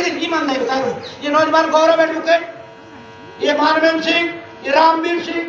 लेकिन ईमानदारी बता रहा हूँ, ये नौजवान गौरव एडवोकेट, ये मानवेंद्र सिंह, ये रामवीर सिंह,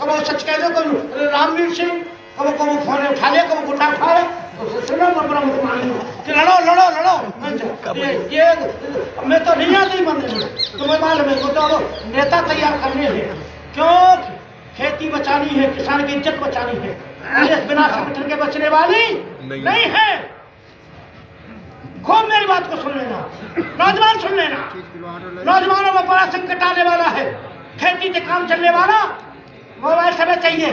कब सच कह दो, कब रामवीर सिंह, कब फोन उठा ले, कब गुंडा उठा ले, तो सुनो कि लड़ो लड़ो लड़ो। ये मैं तो नहीं आती मंदिर में, तुम्हें मालूम है तो नेता तैयार करने हैं, क्यों? खेती बचानी है, किसान की इज्जत बचानी है, बिना संगठन के बचने वाली नहीं है। खूब मेरी बात को सुन लेना, नौजवान सुन लेना, नौजवानों में बड़ा संकट आने वाला है। खेती से काम चलने वाला, मोबाइल समय चाहिए,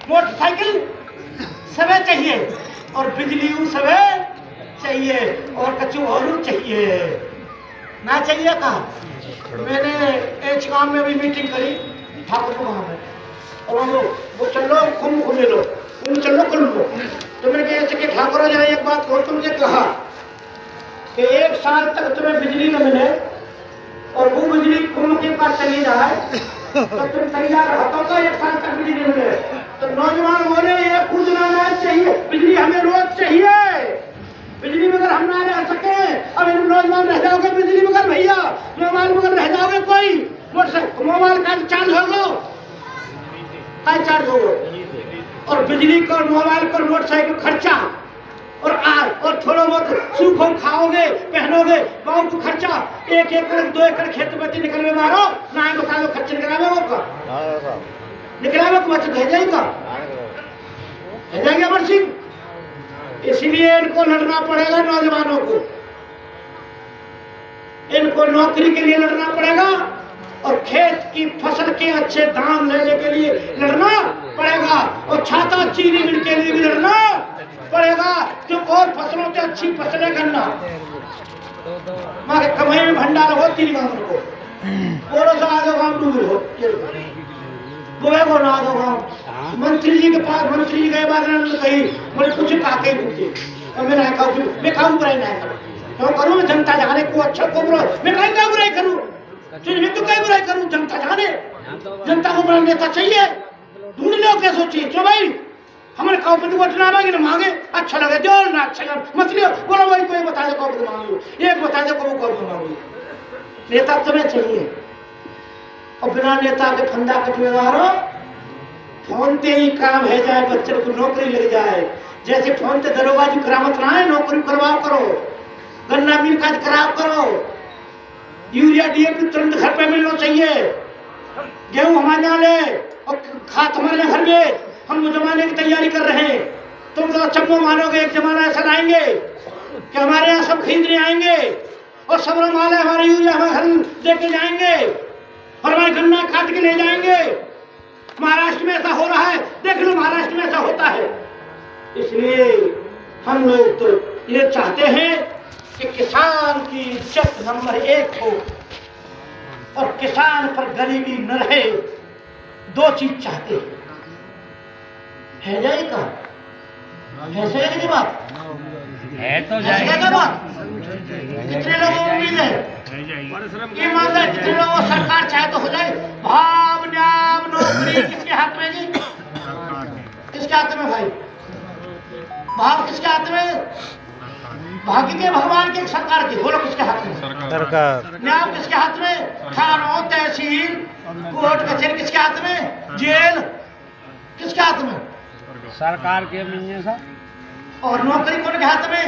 मोटरसाइकिल समय चाहिए, और बिजली समय चाहिए, और कच्चू और चाहिए ना चाहिए कहा। मैंने एच गांव में भी मीटिंग करी ठाकुर को वहां में, और वो चलो खुम घूमे लो, तुम चलो खुल लो। तो मैंने कहा कि ठाकुर जी एक बात और तुमसे कहा कि 1 साल तक तुम्हें बिजली न मिले और वो बिजली कुंभ के पास चली जाए तो तुम तैयार हो तो 1 साल तक बिजली नहीं मिले। तो नौजवान बोले ये खुद ना चाहिए, बिजली हमें रोज चाहिए, बिजली बगैर हम ना रह सके। अब इन नौजवान रह जाओगे बिजली बगैर, भैया मोबाइल बगैर रह जाओगे, कोई मोबाइल का चार्ज होगा, क्या चार्ज होगा, और बिजली का मोबाइल पर मोटरसाइकिल खर्चा, और थोड़ा बहुत सूखो खाओगे पहनोगे, गाँव को खर्चा, 1 एकड़ 2 एकड़ खेत में निकलवे मारो ना, बता दो खर्च निकलावे का निकलावे को बचत है जाएगा, है जाएगा अमर सिंह। इसलिए इनको लड़ना पड़ेगा, नौजवानों को इनको नौकरी के लिए लड़ना पड़ेगा, और खेत की फसल के अच्छे दाम लेने के लिए लड़ना पड़ेगा, और छाता चीनी मिल के लिए भी लड़ना पड़ेगा, जो और फसलों से अच्छी फसलें करना। माँ के कमाई में भंडार हो 3 गांव को, बोलो से आगे गांव डूब हो, बोले को ना दो गांव। मंत्री जी के पास, मंत्री जी गए बाद कही बोले कुछ काके पूछे, और मैं कहा मैं काम बुराई नहीं करूँ, क्यों करूँ, मैं जनता जाने को अच्छा को बुरा, मैं कहीं क्या बुराई करूँ, मैं तो कहीं बुराई करूँ, जनता जाने, जनता को बड़ा नेता चाहिए, ढूंढ लो क्या सोचिए। क्यों भाई हमारे कौपति वोट ना मांगे, ना मांगे, अच्छा लगे दो ना अच्छा लगे मत लियो, बोलो भाई कोई बता दे कौपति मांग लो, एक बता दे कौन मांग लो। नेता तुम्हें चाहिए, और बिना नेता के फंदा कटवेदारो फोन पे ही काम है जाए, बच्चे को नौकरी लग जाए। जैसे फोन पे दरोगा जी करामत ना है, नौकरी करवाओ करो, गन्ना मिल काज कराओ करो, यूरिया डीएपी तुरंत घर पे मिलना चाहिए, गेहूं हमारे यहाँ ले और खाद हमारे घर में, हम जमाने की तैयारी कर रहे हैं। तुम तो चम्मो मानोगे, एक जमाना ऐसा आएंगे कि हमारे यहाँ सब खरीदने आएंगे, और सब माल हमारे यूरिया हमारे घर लेके जाएंगे, और हमारे गन्ना काट के ले जाएंगे। महाराष्ट्र में ऐसा हो रहा है, देख लो महाराष्ट्र में ऐसा होता है। इसलिए हम लोग तो ये चाहते हैं कि किसान की इज्जत नंबर 1 हो, और किसान पर गरीबी न रहे। 2 चीज चाहते हैं, है जाएगा, है जाएगी बात, है तो जाएगा बात। कितने लोगों को उम्मीद है, ईमानदार जितने लोगों सरकार चाहे तो हो जाए। भाव न्याय नौकरी किसके हाथ में जी, किसके हाथ में भाई, भाव किसके हाथ में, भाग्य के भगवान के सरकार के, बोलो किसके हाथ में, सरकार। न्याय किसके हाथ में, थानों तहसील कोर्ट कचहरी किसके हाथ में, जेल किसके हाथ में, सरकार के मिलने सा। और नौकरी कौन के हाथ में,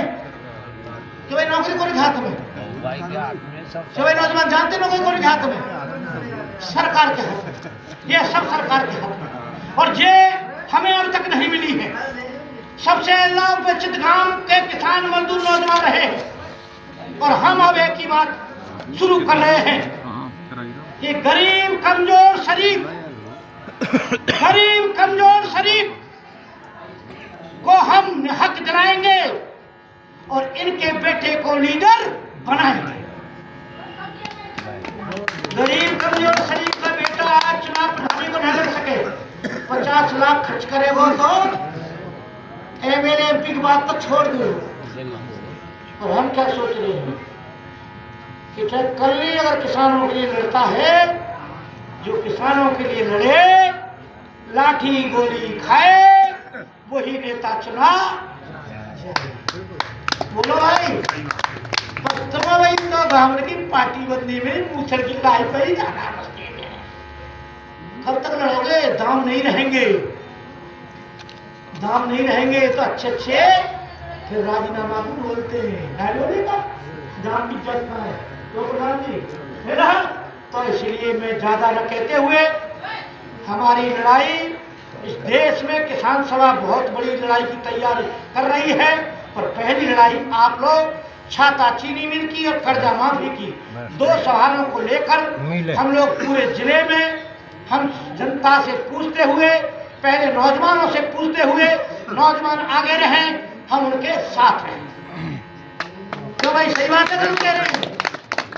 कि भाई नौकरी कौन के हाथ में, भाई के हाथ में सब, कि भाई नौजवान जानते नौकरी कौन के हाथ में, सरकार के हाथ में, ये सब सरकार के हाथ में। और ये हमें अब तक नहीं मिली है। सबसे अपेक्षित गांव के किसान मजदूर नौजवान रहे हैं, और हम अब एक ही बात शुरू कर रहे हैं, ये गरीब कमजोर शरीफ, गरीब कमजोर शरीफ को हम हक दिलाएंगे, और इनके बेटे को लीडर बनाएंगे। गरीब कमजोर शरीफ का बेटा आज चुनाव प्रभारी को नहीं लड़ सके, 50 लाख खर्च करेगा तो एमएलए एमपी की बात तो छोड़ दो। और हम क्या सोच रहे हैं कि चाहे कल ही अगर किसानों के लिए लड़ता है, जो किसानों के लिए लड़े, लाठी गोली खाए, वही नेता चुना। बोलो भाई, भाई तो तो गाँव की पार्टी बंदी में मूछड़ की लड़ाई पर ही जाना मुश्किल है। कब तक लड़ोगे? दाम नहीं रहेंगे, दाम नहीं रहेंगे तो अच्छे अच्छे फिर राजीनामा भी बोलते हैं, है बोलेगा दाम की इज्जत है तो प्रधान जी फिर। तो इसलिए मैं ज्यादा न कहते हुए हमारी लड़ाई इस देश में किसान सभा बहुत बड़ी लड़ाई की तैयारी कर रही है। और पहली लड़ाई आप लोग छाता चीनी मिल की और कर्जा माफी की दो सवालों को लेकर हम लोग पूरे जिले में हम जनता से पूछते हुए, पहले नौजवानों से पूछते हुए, नौजवान आगे रहें, हम उनके साथ हैं। तो भाई सही बात है, कह रहे हैं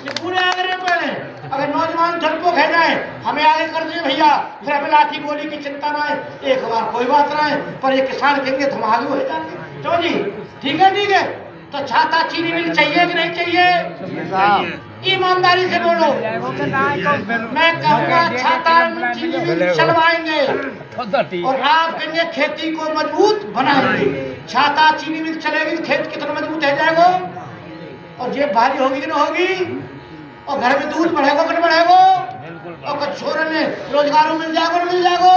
ये पूरे आगे रहे। पहले अगर नौजवान डरपोक है जाए हमें आगे कर दिए भैया, फिर हमें लाठी गोली की चिंता ना है, एक बार कोई बात ना है, पर ये किसान कहेंगे तो हम आगे हो जाएंगे। तो जी ठीक है, ठीक है। तो छाता चीनी मिल चाहिए कि नहीं चाहिए? ईमानदारी से बोलो। मैं कहूँगा छाता चीनी मिल चलवाएंगे और आप कहेंगे खेती को मजबूत बनाएंगे। छाता चीनी मिल चलेगी तो खेत कितना मजबूत है जाएगा, और जेब भारी होगी कि ना होगी, और घर में दूध बढ़ेगा कि नहीं बढ़ेगा, और कछोरे में रोजगार मिल जाएगा मिल जाएगा,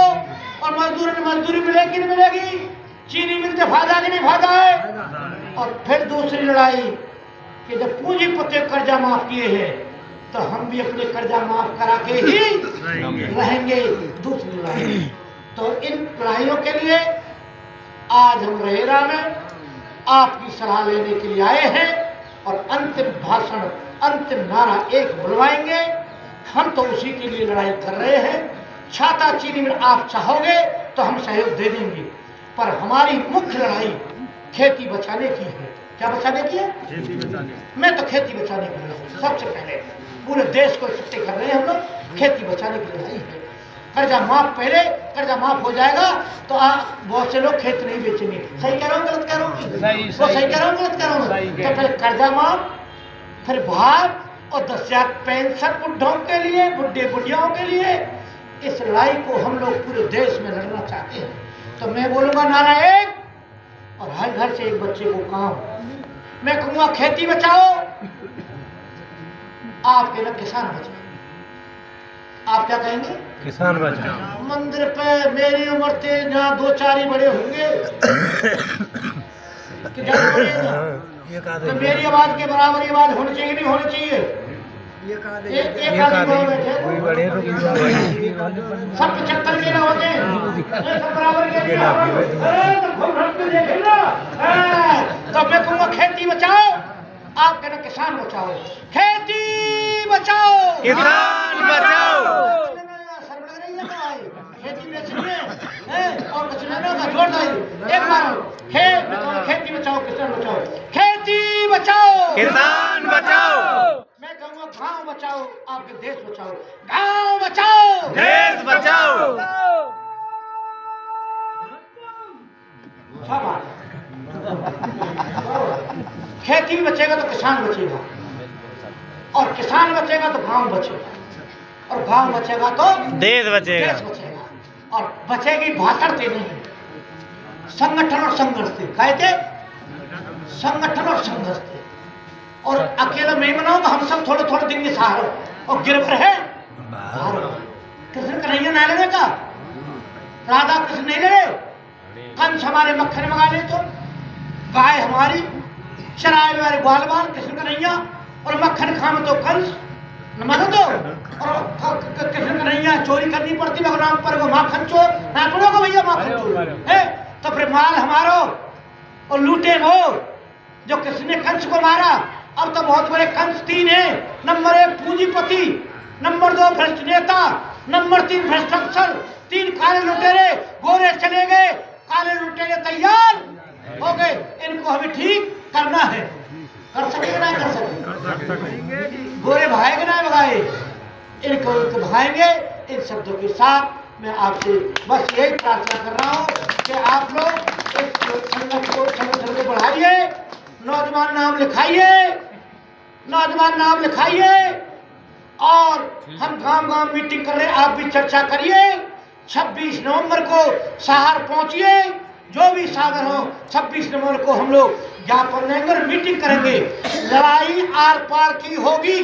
और मजदूर ने मजदूरी मिलेगी कि नहीं मिलेगी, चीनी मिलते फायदा कि नहीं फायदा है। और फिर दूसरी लड़ाई कि जब पूंजीपति कर्जा माफ किए हैं तो हम भी अपने कर्जा माफ करा के ही रहेंगे। दूसरी लड़ाई तो इन लड़ाइयों के लिए आज हम रहेरा में आपकी सलाह लेने के लिए आए हैं और अंतिम भाषण, अंतिम नारा एक बुलवाएंगे। हम तो उसी के लिए लड़ाई कर रहे हैं। छाता चीनी में आप चाहोगे तो हम सहयोग दे देंगे, पर हमारी मुख्य लड़ाई खेती बचाने की है। क्या बचाने की है? खेती बचाने। मैं तो खेती बचाने की लड़ाई सबसे पहले पूरे देश को इकट्ठे कर रहे हैं हम लोग। खेती बचाने की लड़ाई है। कर्जा माफ, पहले कर्जा माफ हो जाएगा तो बहुत से लोग खेत नहीं बेचेंगे। सही कह रहा हूँ गलत कह रहा हूँ? सही कह रहा हूँ गलत कह रहा हूँ? तो फिर कर्जा माफ, फिर भाग और 10,000 पेंशन बुढ़ों के लिए, बुढ़े बुढ़ियाओं के लिए। इस लड़ाई को हम लोग पूरे देश में लड़ना चाहते हैं। तो मैं बोलूंगा नारा एक, और हर घर से एक बच्चे को काम। मैं कहूँगा खेती बचाओ, आप कहना किसान बचाओ। आप क्या कहेंगे? किसान बचाओ। मंदिर पे मेरी उम्र से जहाँ 2-4 ही बड़े होंगे तो मेरी आवाज के बराबर आवाज होनी चाहिए नहीं होनी चाहिए? एक आदमी बैठे सब 75 के ना होते, सब बराबर के तो मैं कहूँगा खेती बचाओ, आप कहना किसान बचाओ। खेती बचाओ, किसान बचाओ। खेती बेचने और बचने का जोड़ नहीं। एक बार खेती बचाओ, किसान बचाओ। खेती बचाओ, किसान बचाओ। मैं कहूँगा गाँव बचाओ, आपके देश बचाओ। गाँव बचाओ, देश बचाओ। खेती बचेगा तो किसान बचेगा, और किसान बचेगा तो गांव बचेगा, और गांव बचेगा तो देश बचेगा, देश बचेगा। और बचेगी भाषण से नहीं, संगठन और संघर्ष से। कहते संगठन और संघर्ष से। और अकेला मैं बनाऊंगा, हम सब थोड़े थोड़े दिन के सहारे और गिरभर है। कृष्ण कन्हैया ना लड़े का, राधा कृष्ण नहीं लड़े, कंस हमारे मक्खन मंगा ले तो, गाय हमारी चराए वाले ग्वाल बाल कृष्ण कन्हैया, और मक्खन खाम तो कंस मानो तो। और कृष्ण कन्हैया चोरी करनी पड़ती भगवान पर को माखन चोर ना पड़ोगे भैया, माखन चोर है तो फिर माल हमारो और लूटे वो जो कृष्ण ने कंस को मारा। अब तो बहुत बड़े कंस 3 है। नंबर 1 पूंजीपति, नंबर 2 भ्रष्ट नेता, नंबर 3 भ्रष्ट अफसर, 3 काले लुटेरे। गोरे चले गए, काले लुटेरे तैयार हो गए। इनको हमें ठीक करना है। कर सकेंगे ना? कर सकेंगे। गोरे भागेंगे ना भगाए, इनको भगाएंगे। इन शब्दों के साथ मैं आपसे बस यही प्रार्थना कर रहा हूँ कि आप लोग इस संगठन को बढ़ाइए, नौजवान नाम लिखाइए, नौजवान नाम लिखाइए। और हम गांव-गांव मीटिंग कर रहे हैं, आप भी चर्चा करिए। 26 नवंबर को शहर पहुंचिए, जो भी साधन हो 26 नवंबर को हम लोग ज्ञापन देंगे और मीटिंग करेंगे। लड़ाई आर पार की होगी।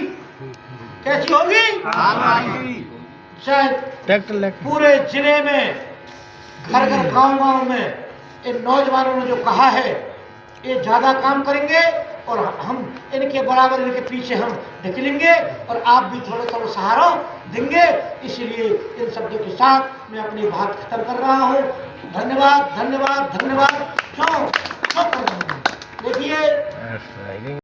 कैसी होगी? शायद पूरे जिले में, घर घर गांव गांव में इन नौजवानों ने जो कहा है, ये ज्यादा काम करेंगे और हम इनके बराबर, इनके पीछे हम निकलेंगे और आप भी थोड़ा थोड़ा सहारा देंगे। इसलिए इन शब्दों के साथ मैं अपनी बात खत्म कर रहा हूँ। धन्यवाद, धन्यवाद, धन्यवाद। क्यों कर रहा हूँ? देखिए